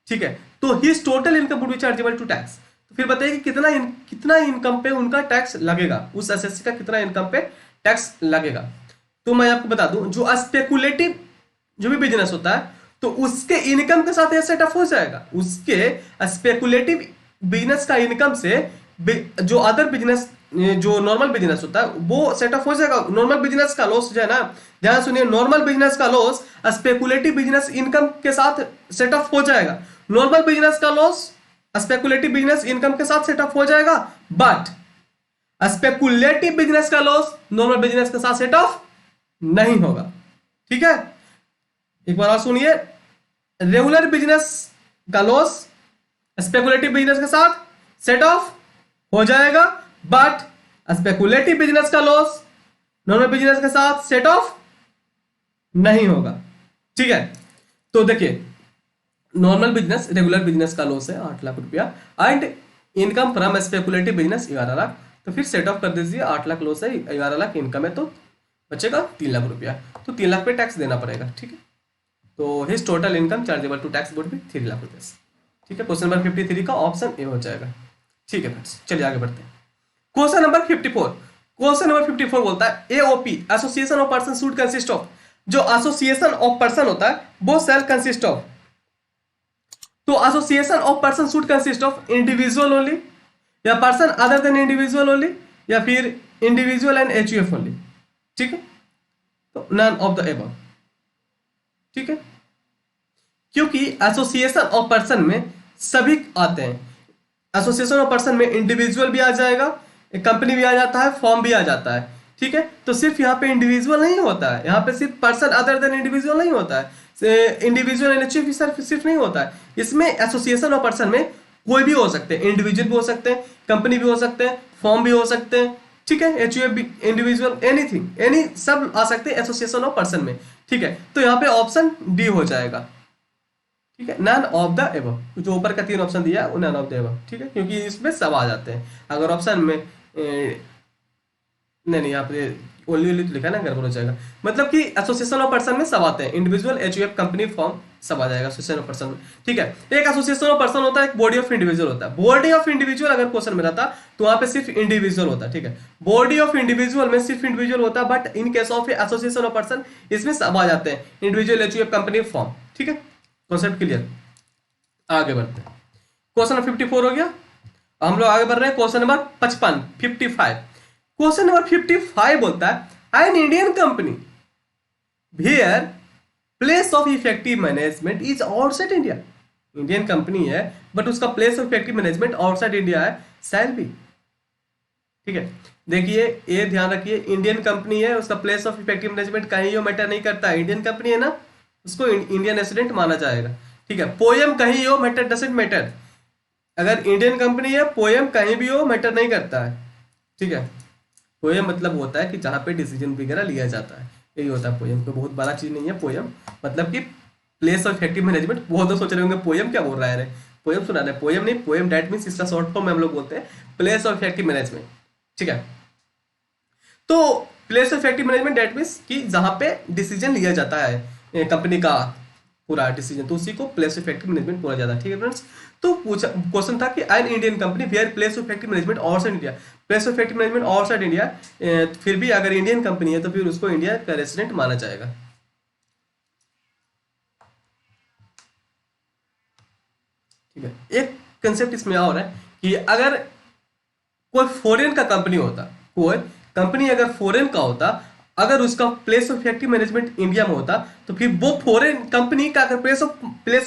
ठीक है, तो his total income would be chargeable to tax. तो फिर बताइए कि कितना इनकम पे उनका टैक्स लगेगा, उस एसएससी का कितना इनकम पे टैक्स लगेगा। तो मैं आपको बता दूं, जो स्पेकुलेटिव जो भी बिजनेस होता है तो उसके इनकम के साथ ये सेटअप हो जाएगा, उसके स्पेकुलेटिव बिजनेस का इनकम से जो अदर बिजनेस, जो नॉर्मल बिजनेस होता है वो सेटअप हो जाएगा। नॉर्मल बिजनेस का लॉस जो है ना, ध्यान सुनिए, नॉर्मल बिजनेस का लॉस स्पेकुलेटिव बिजनेस इनकम के साथ सेटअप हो जाएगा। नॉर्मल बिजनेस का लॉस स्पेकुलेटिव बिजनेस इनकम के साथ सेटअप हो जाएगा, बट स्पेकुलेटिव बिजनेस का लॉस नॉर्मल बिजनेस के साथ सेटअप नहीं होगा, ठीक है। एक बार और सुनिए, रेगुलर बिजनेस का लॉस स्पेकुलेटिव बिजनेस के साथ सेट ऑफ हो जाएगा, बट स्पेकुलेटिव बिजनेस का लॉस नॉर्मल बिजनेस के साथ सेट ऑफ नहीं होगा, ठीक है। तो देखिए, नॉर्मल बिजनेस रेगुलर बिजनेस का लॉस है 8 लाख रुपया, and income from speculative business 11 lakh, तो फिर सेट ऑफ कर दीजिए, 8 लाख लॉस है, 11 लाख इनकम है, तो बचेगा 3 लाख रुपया, तो 3 लाख पे टैक्स देना पड़ेगा, ठीक है। तो his total income chargeable to tax would be 3 lakh रुपये, ठीक है। क्वेश्चन नंबर 53 का ऑप्शन ए हो जाएगा, ठीक है फ्रेंड्स। चलिए आगे बढ़ते हैं। क्वेश्चन नंबर 54, क्वेश्चन नंबर 54 बोलता है AOP association of person should consist of, जो एसोसिएशन ऑफ पर्सन होता है वो शैल कंसिस्ट ऑफ, तो association of person should consist of individual only, या person other than individual only, या फिर इंडिविजुअल एंड एचयूएफ ओनली, ठीक है। तो नन ऑफ द एबव, ठीक है, क्योंकि एसोसिएशन ऑफ पर्सन में सभी आते हैं। एसोसिएशन ऑफ पर्सन में इंडिविजुअल भी आ जाएगा, एक कंपनी भी आ जाता है, फॉर्म भी आ जाता है, ठीक है। तो सिर्फ यहाँ पे इंडिविजुअल नहीं होता है, यहाँ पे सिर्फ पर्सन अदर देन इंडिविजुअल नहीं होता है, इंडिविजुअल एंड एचयूएफ सिर्फ नहीं होता है, इसमें एसोसिएशन ऑफ पर्सन में कोई भी हो सकते हैं, इंडिविजुअल भी हो सकते हैं, कंपनी भी हो सकते हैं, फॉर्म भी हो सकते हैं, ठीक है, एचयूएफ भी, इंडिविजुअल, एनीथिंग, एनी सब आ सकते हैं एसोसिएशन ऑफ पर्सन में, ठीक है। तो यहाँ पे ऑप्शन डी हो जाएगा, ठीक है, नन ऑफ द एबव, जो ऊपर का 3 ऑप्शन दिया है वो नन ऑफ द एबव, ठीक है, क्योंकि इसमें सब आ जाते हैं। अगर ऑप्शन में नहीं यहाँ पे ओनली ओनली तो लिखा ना, गड़बड़ हो जाएगा। मतलब कि एसोसिएशन ऑफ पर्सन में सब आते हैं, इंडिविजुअल, एचयूएफ, कंपनी, फॉर्म, सब आ जाएगा एसोसिएशन ऑफ पर्सन में, ठीक है। एक एसोसिएशन ऑफ पर्सन होता है, एक बॉडी ऑफ इंडिविजुअल होता है। बॉडी ऑफ इंडिविजुअल अगर क्वेश्चन में रहता तो वहां पे सिर्फ इंडिविजुअल होता, ठीक है। बॉडी ऑफ इंडिविजुअल में सिर्फ इंडिविजुअल होता, but in case of association of person इसमें सब आ जाते हैं, इंडिविजुअल, एचयूएफ, कंपनी, फॉर्म, ठीक है। कॉन्सेप्ट क्लियर, आगे बढ़ते हैं। क्वेश्चन नंबर 54 हो गया, हम लोग आगे बढ़ रहे हैं क्वेश्चन नंबर 55। क्वेश्चन नंबर 55 बोलता है an Indian company where place of effective management is outside India. Indian company है बट उसका place of effective management outside India है, शैल बी, ठीक है। देखिए ये ध्यान रखिए, इंडियन कंपनी है, उसका प्लेस ऑफ इफेक्टिव मैनेजमेंट कहीं हो मैटर नहीं करता है, इंडियन कंपनी है ना, उसको इंडियन रेसिडेंट माना जाएगा, ठीक है। पोएम कहीं हो मैटर डजंट मैटर, अगर इंडियन कंपनी है पोएम कहीं भी हो मैटर नहीं करता है, ठीक है। पोएम मतलब होता है कि जहाँ पे डिसीजन वगैरह लिया जाता है, यही होता है पोएम। कोई बहुत बड़ा चीज नहीं है पोएम, मतलब कि प्लेस ऑफ इफेक्टिव मैनेजमेंट। बहुत लोग सोच रहे होंगे पोएम क्या बोल रहा है, पोएम सुना रहे, पोएम नहीं, पोएम डेट मीन्स इसका शॉर्ट फॉर्म में हम लोग बोलते हैं प्लेस ऑफ इफेक्टिव मैनेजमेंट, ठीक है। तो place of effective management that means कि जहाँ पे डिसीजन लिया जाता है कंपनी का पूरा डिसीजन, तो उसी को प्लेस ऑफ इफेक्टिव मैनेजमेंट बोला जाता है, ठीक है फ्रेंड्स। तो पूछा क्वेश्चन था कि an Indian company where place of effective management outside India, place of effective management outside India, फिर भी अगर इंडियन कंपनी है तो फिर उसको इंडिया का रेसिडेंट माना जाएगा, ठीक है। एक कंसेप्ट इसमें और है कि अगर कोई फॉरेन का कंपनी होता, कोई कंपनी अगर फॉरेन का होता, अगर उसका place of effective management India में होता, तो फिर वो फॉरेन कंपनी का अगर प्लेस ऑफ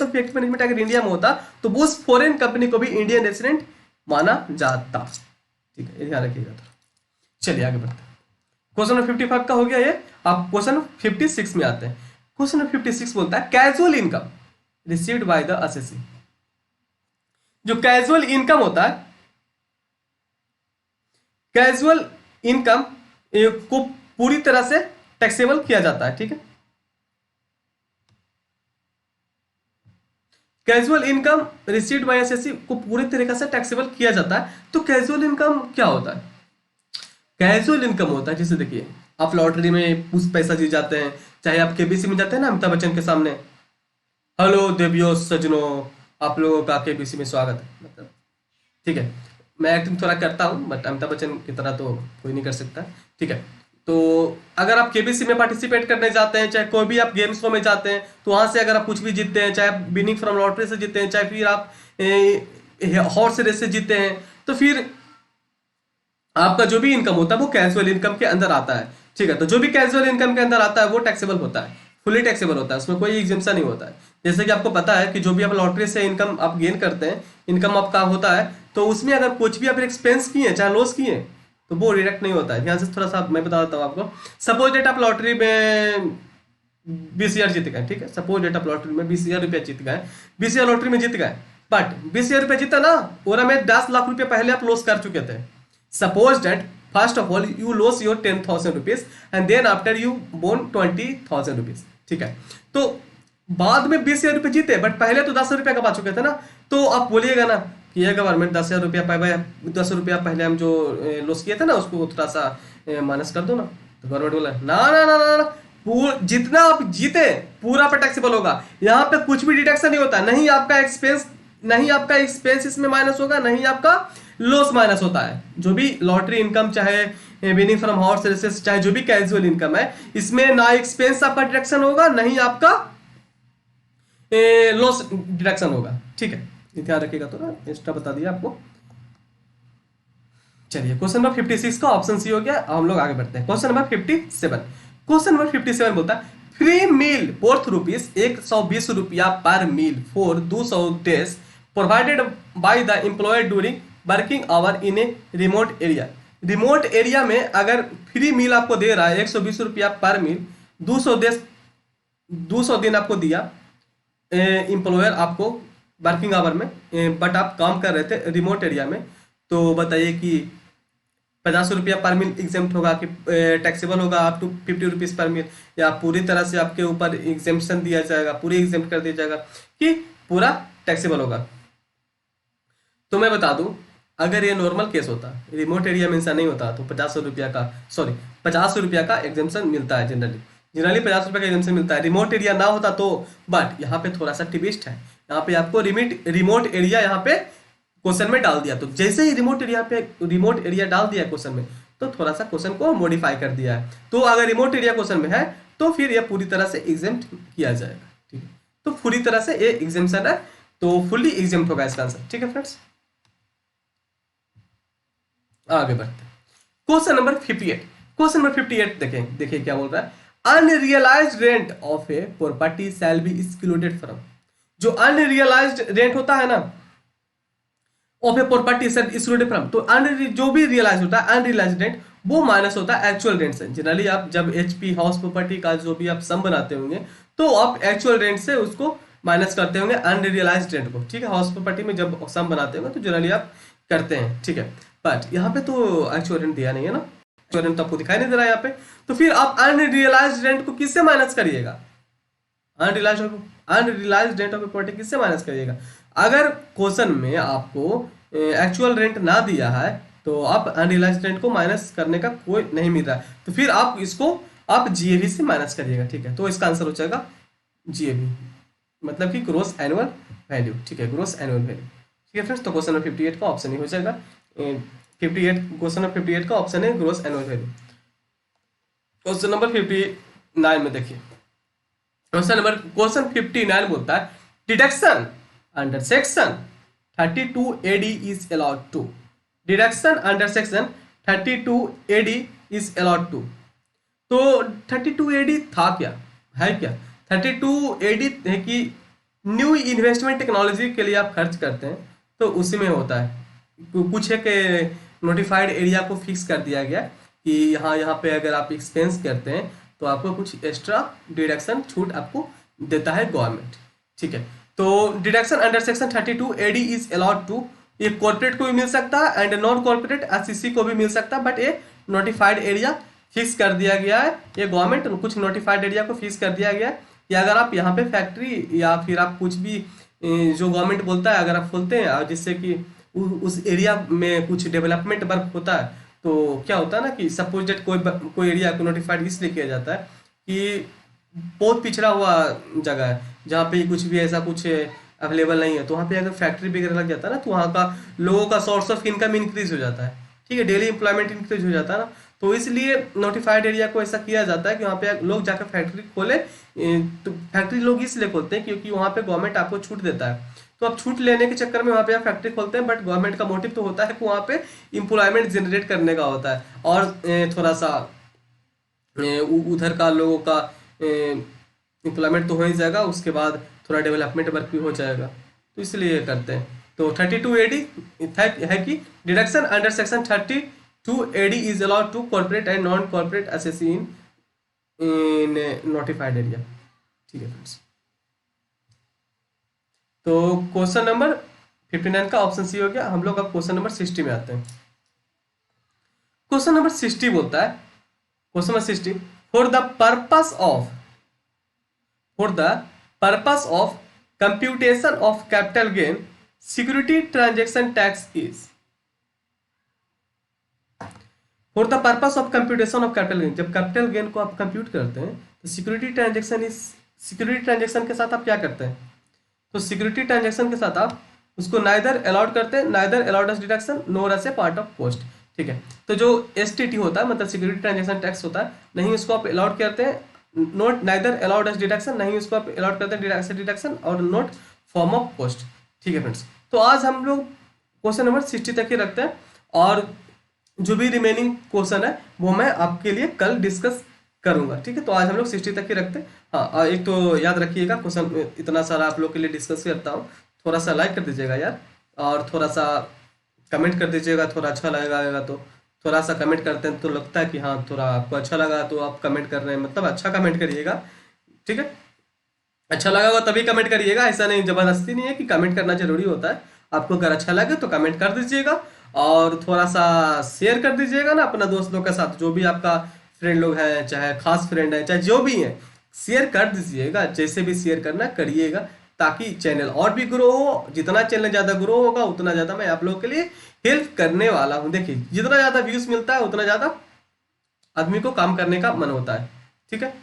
इफेक्टिव मैनेजमेंट अगर इंडिया में होता तो उस फॉरेन कंपनी को भी इंडियन रेसिडेंट माना जाता, ठीक है, ध्यान रखिएगा। तो चलिए आगे बढ़ते हैं। क्वेश्चन नंबर 55 का हो गया ये, अब क्वेश्चन 56 में आते हैं। क्वेश्चन नंबर 56 बोलता है casual income received by the assessee. जो कैजुअल इनकम होता है, कैजुअल इनकम को पूरी तरह से टैक्सेबल किया जाता है, ठीक है। Casual income received by SSC को पूरी तरीके से टैक्सेबल किया जाता है। तो कैजुअल इनकम क्या होता है? कैजुअल इनकम होता है, जैसे देखिए आप लॉटरी में कुछ पैसा जीत जाते हैं, चाहे आप केबीसी में जाते हैं ना अमिताभ बच्चन के सामने, हेलो देवियों सजनों, आप लोगों का केबीसी में स्वागत है, मतलब ठीक है। मैं एक्टिंग थोड़ा करता हूँ बट अमिताभ बच्चन की तरह तो कोई नहीं कर सकता, ठीक है। तो अगर आप केबीसी में पार्टिसिपेट करने जाते हैं, चाहे कोई भी आप गेम शो में जाते हैं, तो वहां से अगर आप कुछ भी जीतते हैं, चाहे आप विनिंग फ्रॉम लॉटरी से जीते हैं, चाहे फिर आप हॉर्स रेस से जीते हैं, तो फिर आपका जो भी इनकम होता है वो कैजुअल इनकम के अंदर आता है, ठीक है। तो जो भी कैजुअल इनकम के अंदर आता है वो टैक्सेबल होता है, फुली टैक्सेबल होता है, उसमें कोई एग्जेम्पशन नहीं होता है। जैसे कि आपको पता है कि जो भी आप लॉटरी से इनकम आप गेन करते हैं, इनकम आपका होता है, तो उसमें अगर कुछ भी आप एक्सपेंस किए चाहे लॉस किए तो वो डिडक्ट नहीं होता है। यहाँ से थोड़ा सा मैं बता देता हूँ आपको। सपोज डेट आप लॉटरी में 20,000 जीत गए, ठीक है। सपोज डेट आप लॉटरी में 20,000 रुपया जीत गए, 20,000 लॉटरी में जीत गए, बट 20,000 रुपया जीता ना, और में 10 लाख रुपया पहले आप लॉस कर चुके थे। Suppose that first of all you loss your 10,000 rupees and then after you won 20,000 rupees, ठीक है। तो बाद में 20,000 रुपये जीते, बट पहले तो 10 रुपया कमा चुके थे ना। तो आप बोलिएगा ना कि ये गवर्नमेंट 10,000 रुपया पाए, 10 रुपया पहले हम जो लॉस किए थे ना उसको थोड़ा सा माइनस कर दो ना। तो गवर्नमेंट बोला ना ना ना ना, ना जितना आप जीते पूरा पे टैक्सेबल होगा, यहाँ पे कुछ भी डिडक्शन नहीं होता, नहीं आपका एक्सपेंस इसमें माइनस होगा, नहीं आपका लॉस माइनस होता है। जो भी लॉटरी इनकम, चाहे विनिंग फ्रॉम हॉर्स रेसेस, चाहे जो भी कैजुअल इनकम है, इसमें ना एक्सपेंस आपका डिडक्शन होगा, नहीं आपका लॉस डिडक्शन होगा, ठीक है। ध्यान रखिएगा, तो ना एक्स्ट्रा बता दिया आपको। चलिए क्वेश्चन नंबर 56 का ऑप्शन सी हो गया। हम लोग आगे बढ़ते हैं। Question number 57। क्वेश्चन नंबर 57 बोलता है फ्री मील वर्थ रुपीज 120 रुपया per meal for 200 days provided by the employer during working hour in a remote area. Remote area में अगर फ्री मील आपको दे रहा है 120 रुपया पर मील, 200 दिन आपको दिया एम्प्लॉयर आपको वर्किंग आवर में, बट आप काम कर रहे थे रिमोट एरिया में, तो बताइए कि 50 रुपया पर मील एग्जेम्प्ट होगा कि टैक्सेबल होगा अप टू 50 रुपीज पर मील, या पूरी तरह से आपके ऊपर एग्जेम्पशन दिया जाएगा, पूरी एग्जेम्प्ट कर दिया जाएगा कि पूरा टैक्सेबल होगा। तो मैं बता दूं, अगर ये नॉर्मल केस होता, रिमोट एरिया में ऐसा नहीं होता, तो 50 रुपया का एग्जेम्पशन मिलता है। जनरली 50 रुपये का एग्जेम्पशन मिलता है, रिमोट एरिया ना होता तो। बट यहाँ पे थोड़ा सा ट्विस्ट है, यहाँ पे आपको रिमोट एरिया यहाँ पे क्वेश्चन में डाल दिया। तो जैसे ही रिमोट एरिया डाल दिया क्वेश्चन में, तो थोड़ा सा क्वेश्चन को मॉडिफाई कर दिया है। तो अगर रिमोट एरिया क्वेश्चन में है तो फिर यह पूरी तरह से एग्जेम्प्ट किया जाएगा, ठीक है। तो पूरी तरह से ये एग्जेम्पशन है, तो फुल्ली एग्जेम्प्ट होगा इसका आंसर, ठीक है फ्रेंड्स। आगे बढ़ते हैं। Question number 58। क्वेश्चन नंबर 58 देखिए क्या बोल रहा है। Unrealised rent of a property shall be excluded from. जो अनरियलाइज्ड रेंट होता है ना of a property shall be excluded from, तो जो भी रियलाइज होता है अनरियलाइज्ड रेंट वो माइनस होता है एक्चुअल रेंट से। जनरली आप जब एचपी हाउस प्रॉपर्टी का जो भी आप सम बनाते होंगे, तो आप एक्चुअल रेंट से उसको माइनस करते होंगे अनरियलाइज्ड रेंट को, ठीक है। हाउस प्रॉपर्टी में जब सम बनाते होंगे तो जनरली आप करते हैं, ठीक है। बट यहाँ पे तो एक्चुअल रेंट दिया नहीं है ना, एक्चुअल रेंट तो आपको दिखाई नहीं दे रहा है यहाँ पे। तो फिर आप अनरियलाइज्ड रेंट को किससे माइनस करिएगा? अनरियलाइज्ड रेंट ऑफ प्रॉपर्टी किससे माइनस करिएगा? अगर क्वेश्चन में आपको एक्चुअल रेंट ना दिया है तो आप अनरियलाइज्ड रेंट को माइनस करने का कोई नहीं मिल रहा है, तो फिर आप इसको आप जीएवी से माइनस करिएगा, ठीक है। तो इसका आंसर हो जाएगा जीएवी, मतलब कि ग्रोस एनुअल वैल्यू, ठीक है, ग्रोस एनुअल वैल्यू, ठीक है फ्रेंड्स। तो क्वेश्चन नंबर 58 का ऑप्शन ही हो जाएगा 58। क्वेश्चन नंबर 58 का ऑप्शन है gross annual value. Question number 59 में देखिए, क्वेश्चन 59 बोलता है deduction under section 32 AD is allowed to. Deduction under section 32 AD is allowed to. तो 32 AD था क्या, है क्या? 32 AD है कि न्यू इन्वेस्टमेंट टेक्नोलॉजी के लिए आप खर्च करते हैं, तो उसी में होता है। कुछ है कि नोटिफाइड एरिया को फिक्स कर दिया गया कि यहाँ पे अगर आप एक्सपेंस करते हैं तो आपको कुछ एक्स्ट्रा डिडक्शन छूट आपको देता है गवर्नमेंट, ठीक है। तो deduction under section 32 AD is allowed to, ये कॉर्पोरेट को भी मिल सकता है एंड नॉन कॉर्पोरेट एससीसी को भी मिल सकता है, बट ये नोटिफाइड एरिया फिक्स कर दिया गया है। ये गवर्नमेंट कुछ नोटिफाइड एरिया को फिक्स कर दिया गया है कि अगर आप यहाँ पे फैक्ट्री या फिर आप कुछ भी जो गवर्नमेंट बोलता है अगर आप खोलते हैं और जिससे कि उस एरिया में कुछ डेवलपमेंट वर्क होता है, तो क्या होता है ना कि सपोज डेट कोई एरिया को नोटिफाइड इसलिए किया जाता है कि बहुत पिछड़ा हुआ जगह है जहाँ पे कुछ भी ऐसा कुछ अवेलेबल नहीं है, तो वहाँ पे अगर फैक्ट्री वगैरह लग जाता है ना तो वहाँ का लोगों का सोर्स ऑफ इनकम इंक्रीज हो जाता है, ठीक है, डेली एम्प्लॉयमेंट इंक्रीज हो जाता है ना, तो इसलिए नोटिफाइड एरिया को ऐसा किया जाता है कि वहाँ पे लोग जाकर फैक्ट्री खोले। तो फैक्ट्री लोग इसलिए खोलते हैं क्योंकि वहाँ पे गवर्नमेंट आपको छूट देता है, तो आप छूट लेने के चक्कर में वहाँ पे आप फैक्ट्री खोलते हैं, बट गवर्नमेंट का मोटिव तो होता है कि वहाँ पे एम्प्लॉयमेंट जनरेट करने का होता है और थोड़ा सा उधर का लोगों का एम्प्लॉयमेंट तो हो ही जाएगा, उसके बाद थोड़ा डेवलपमेंट वर्क भी हो जाएगा, तो इसलिए ये करते हैं। तो 32 एडी है कि deduction under section 32 AD is allowed to corporate and non corporate assessee in notified area, ठीक है फ्रेंड्स। तो क्वेश्चन नंबर 59 का ऑप्शन सी हो गया। हम लोग अब क्वेश्चन नंबर 60 में आते हैं। क्वेश्चन नंबर 60 बोलता है, question number 60, for the purpose of computation of capital gain security transaction tax is, for the purpose of computation of capital gain, जब कैपिटल गेन को आप कंप्यूट करते हैं तो सिक्योरिटी ट्रांजेक्शन के साथ आप क्या करते हैं, तो सिक्योरिटी ट्रांजेक्शन के साथ आप उसको नाइदर अलाउड करते हैं, neither allowed as deduction nor as a part of cost, ठीक है। तो जो एसटीटी होता है मतलब सिक्योरिटी ट्रांजेक्शन टैक्स होता है, नहीं उसको आप अलाउड करते हैं, note neither allowed as deduction, नहीं उसको आप अलाउड करते हैं डिडक्शन और नोट फॉर्म ऑफ कॉस्ट, ठीक है फ्रेंड्स। तो आज हम लोग क्वेश्चन नंबर 60 तक ही रखते हैं और जो भी रिमेनिंग क्वेश्चन है वो मैं आपके लिए कल डिस्कस करूंगा, ठीक है। तो आज हम लोग 60 तक ही रखते हैं। हाँ, एक तो याद रखिएगा क्वेश्चन इतना सारा आप लोग के लिए डिस्कस करता हूँ, थोड़ा सा लाइक कर दीजिएगा यार और थोड़ा सा कमेंट कर दीजिएगा, थोड़ा अच्छा लगेगा। तो थोड़ा सा कमेंट करते हैं तो लगता है कि हाँ थोड़ा आपको अच्छा लगा, तो आप कमेंट कर रहे हैं, मतलब अच्छा कमेंट करिएगा, ठीक है। अच्छा लगा होगा तभी कमेंट करिएगा, ऐसा नहीं जबरदस्ती नहीं है कि कमेंट करना जरूरी होता है। आपको अगर अच्छा लगे तो कमेंट कर दीजिएगा और थोड़ा सा शेयर कर दीजिएगा ना अपना दोस्त लोग के साथ, जो भी आपका फ्रेंड लोग हैं, चाहे खास फ्रेंड है, चाहे जो भी हैं, शेयर कर दीजिएगा, जैसे भी शेयर करना करिएगा ताकि चैनल और भी ग्रो हो। जितना चैनल ज़्यादा ग्रो होगा उतना ज़्यादा मैं आप लोगों के लिए हेल्प करने वाला हूँ। देखिए जितना ज़्यादा व्यूज़ मिलता है उतना ज़्यादा आदमी को काम करने का मन होता है, ठीक है।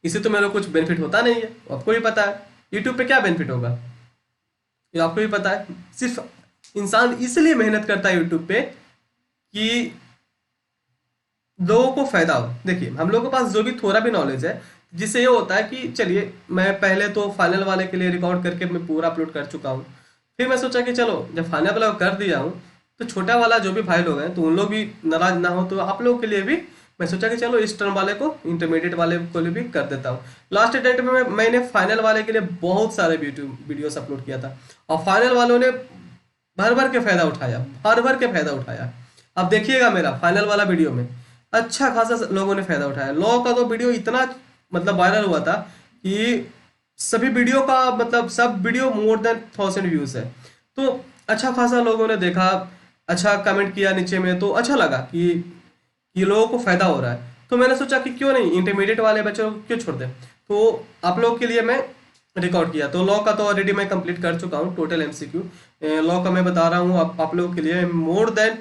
इससे तो मेरे को कुछ बेनिफिट होता नहीं है, आपको भी पता है। यूट्यूब पे क्या बेनिफिट होगा ये आपको भी पता है। सिर्फ इंसान इसलिए मेहनत करता है यूट्यूब पे कि लोगों को फायदा हो। देखिए हम लोगों के पास जो भी थोड़ा भी नॉलेज है, जिससे ये होता है कि चलिए मैं पहले तो फाइनल वाले के लिए रिकॉर्ड करके मैं पूरा अपलोड कर चुका हूँ, फिर मैं सोचा कि चलो जब फाइनल वाला कर दिया हूँ तो छोटा वाला जो भी भाई लोग हैं तो उन लोग भी नाराज ना हो, तो आप लोगों के लिए भी मैं सोचा कि चलो इस टर्म वाले को इंटरमीडिएट वाले को भी कर देता हूँ। लास्ट अटेम्प्ट में मैंने फाइनल वाले के लिए बहुत सारे वीडियोस अपलोड किया था और फाइनल वालों ने भर भर के फायदा उठाया, भर भर के फायदा उठाया। अब देखिएगा मेरा फाइनल वाला वीडियो में अच्छा खासा लोगों ने फायदा उठाया। लॉ का तो वीडियो इतना मतलब वायरल हुआ था कि सभी वीडियो का मतलब सब वीडियो मोर देन 1000 व्यूज है, तो अच्छा खासा लोगों ने देखा, अच्छा कमेंट किया नीचे में, तो अच्छा लगा कि ये लोगों को फायदा हो रहा है। तो मैंने सोचा कि क्यों नहीं इंटरमीडिएट वाले बच्चों को क्यों छोड़ दें, तो आप लोगों के लिए मैं रिकॉर्ड किया। तो लॉ का तो ऑलरेडी मैं कंप्लीट कर चुका हूँ, टोटल एमसीक्यू लॉ का मैं बता रहा हूँ आप लोगों के लिए मोर देन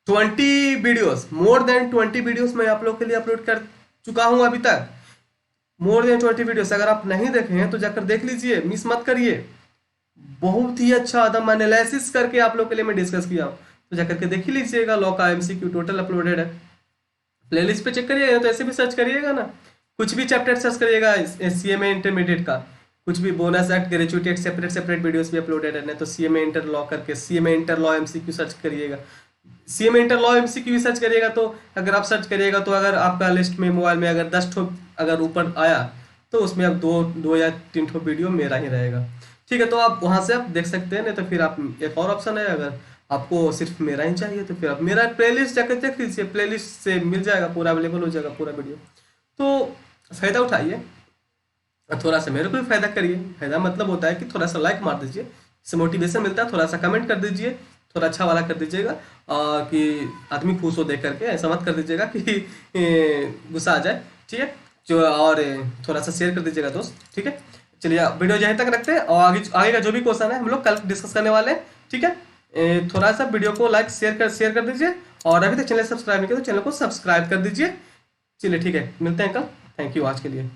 20 वीडियोस मैं आप लोग के लिए अपलोड कर चुका हूं अभी तक। मोर देन 20 वीडियोस अगर आप नहीं देखे हैं तो जाकर देख लीजिए, मिस मत करिए। बहुत ही अच्छा एकदम एनालिसिस करके आप लोग के लिए मैं डिस्कस किया हूं, तो जाकर के देख ही लीजिएगा। लॉ का एमसीक्यू टोटल अपलोडेड है, प्लेलिस्ट पे चेक करिएगा, तो ऐसे भी सर्च करिएगा ना, कुछ भी चैप्टर सर्च करिएगा सीएमए इंटरमीडिएट का, कुछ भी bonus act gratuity act separate videos भी अपलोडेड है। तो सीएमए इंटर लॉ करके CMA inter law MCQ search करिएगा, CMA inter law MCQ search करिएगा। तो अगर आप सर्च करिएगा तो अगर आपका लिस्ट में मोबाइल में अगर 10 ठो अगर ऊपर आया तो उसमें अब दो या 3 ठो वीडियो मेरा ही रहेगा, ठीक है। तो आप वहां से आप देख सकते हैं, नहीं तो फिर आप एक और ऑप्शन है, अगर आपको सिर्फ मेरा ही चाहिए तो फिर आप मेरा प्लेलिस्ट जाकर देख लीजिए, प्लेलिस्ट से मिल जाएगा, पूरा अवेलेबल हो जाएगा पूरा वीडियो। तो फायदा उठाइए और थोड़ा सा मेरे को भी फायदा करिए। फायदा मतलब होता है कि थोड़ा सा लाइक मार दीजिए, इससे मोटिवेशन मिलता है। थोड़ा सा कमेंट कर दीजिए, थोड़ा अच्छा वाला कर दीजिएगा, और कि आदमी खुश हो देख करके। ऐसा मत कर दीजिएगा कि गुस्सा आ जाए, ठीक है। जो और थोड़ा सा शेयर कर दीजिएगा दोस्त, ठीक है। चलिए वीडियो यहीं तक रखते हैं, और आगे का जो भी क्वेश्चन है हम लोग कल डिस्कस करने वाले हैं, ठीक है। थोड़ा सा वीडियो को लाइक शेयर कर दीजिए, और अभी तक चैनल सब्सक्राइब नहीं किया तो चैनल को सब्सक्राइब कर दीजिए। चलिए ठीक है, मिलते हैं कल। थैंक यू आज के लिए।